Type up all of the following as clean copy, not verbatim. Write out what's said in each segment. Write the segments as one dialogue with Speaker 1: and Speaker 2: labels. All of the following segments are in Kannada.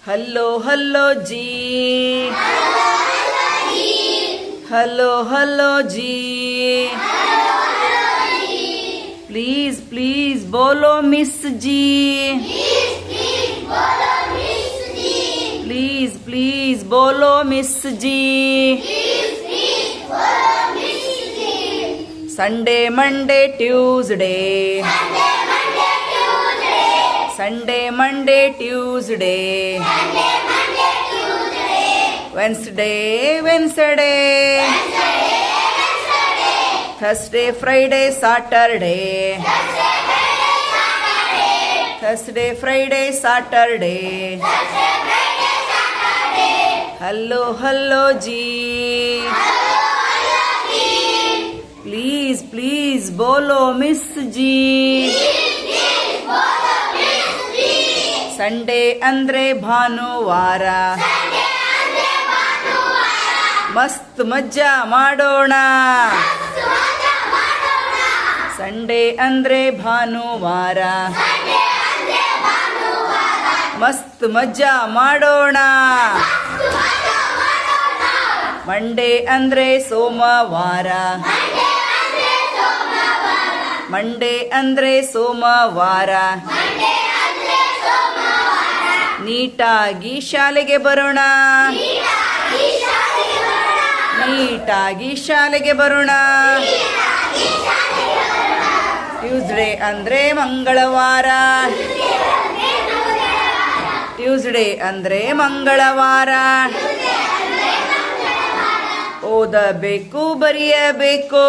Speaker 1: ಹಲೋ ಹಲೋ ಜಿ, ಹಲೋ ಹಲೋ ಜಿ, ಪ್ಲೀಸ್ ಪ್ಲೀಸ್ ಬೋಲೋ ಮಿಸ್ ಜಿ, ಪ್ಲೀಸ್ ಪ್ಲೀಸ್ ಬೋಲೋ ಮಿಸ್ ಜಿ. Sunday Monday Tuesday, Sunday Monday Tuesday, Wednesday Wednesday, Thursday Friday Saturday, Thursday Friday Saturday. Hello hello ಜಿ, ಪ್ಲೀಸ್ ಪ್ಲೀಸ್ ಬೋಲೋ ಮಿಸ್ ಜಿ. ಸಂಡೇ ಅಂದ್ರೆ ಭಾನುವಾರ, ಮಸ್ತ್ ಮಜ್ಜಾ ಮಾಡೋಣ. ಸಂಡೇ ಅಂದ್ರೆ ಭಾನುವಾರ, ಮಸ್ತ್ ಮಜ್ಜಾ ಮಾಡೋಣ. ಮಂಡೇ ಅಂದ್ರೆ ಸೋಮವಾರ, ಮಂಡೇ ಅಂದ್ರೆ ಸೋಮವಾರ. ನೀಟಾಗಿ ಶಾಲೆಗೆ ಬರೋಣ, ನೀಟಾಗಿ ಶಾಲೆಗೆ ಬರೋಣ. ಟ್ಯೂಸ್ಡೇ ಅಂದ್ರೆ ಮಂಗಳವಾರ, ಟ್ಯೂಸ್ಡೇ ಅಂದ್ರೆ ಮಂಗಳವಾರ. ಓದಬೇಕು ಬರೆಯಬೇಕು,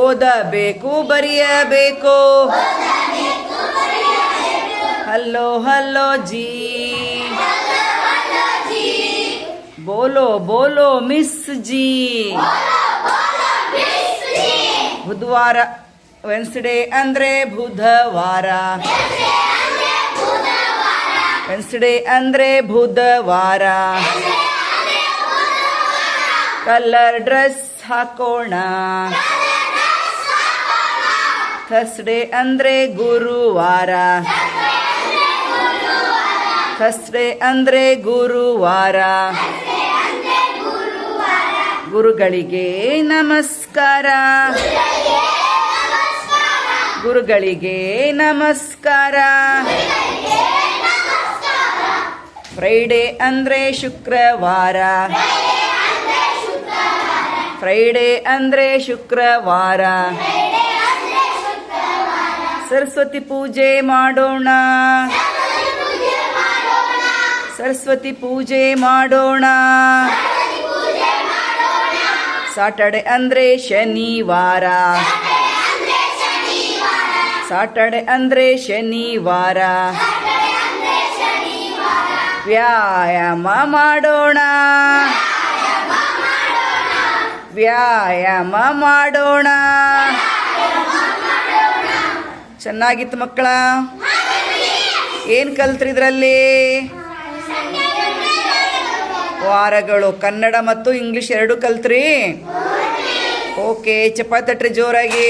Speaker 1: ಓದಬೇಕು ಬರೆಯಬೇಕು. ಹಲೋ ಹಲೋ ಜಿ, ಬೋಲೋ ಬೋಲೋ ಮಿಸ್ ಜಿ. ಬುಧವಾರ, ವೆನ್ಸ್ಡೇ ಅಂದ್ರೆ ಬುಧವಾರ, ವೆನ್ಸ್ಡೇ ಅಂದ್ರೆ ಬುಧವಾರ. ಕಲರ್ ಡ್ರೆಸ್ ಹಾಕೋಣ. ಥರ್ಸ್ಡೇ ಅಂದ್ರೆ ಗುರುವಾರ, ಥರ್ಸ್ಡೇ ಅಂದ್ರೆ ಗುರುವಾರ. ಗುರುಗಳಿಗೆ ನಮಸ್ಕಾರ, ಗುರುಗಳಿಗೆ ನಮಸ್ಕಾರ. ಫ್ರೈಡೇ ಅಂದ್ರೆ ಶುಕ್ರವಾರ, ಫ್ರೈಡೇ ಅಂದ್ರೆ ಶುಕ್ರವಾರ. ಸರಸ್ವತಿ ಪೂಜೆ ಮಾಡೋಣ, ಸರಸ್ವತಿ ಪೂಜೆ ಮಾಡೋಣ. ಸಾಟರ್ಡೆ ಅಂದ್ರೆ ಶನಿವಾರ, ಸಾಟರ್ಡೆ ಅಂದ್ರೆ ಶನಿವಾರ. ವ್ಯಾಯಾಮ ಮಾಡೋಣ, ವ್ಯಾಯಾಮ ಮಾಡೋಣ. ಚೆನ್ನಾಗಿತ್ತು ಮಕ್ಕಳ. ಏನು ಕಲ್ತ್ರಿ ಇದರಲ್ಲಿ? ವಾರಗಳು ಕನ್ನಡ ಮತ್ತು ಇಂಗ್ಲಿಷ್ ಎರಡು ಕಲ್ತ್ರಿ. ಓಕೆ, ಚಪ್ಪಾಳೆ ತಟ್ರಿ ಜೋರಾಗಿ.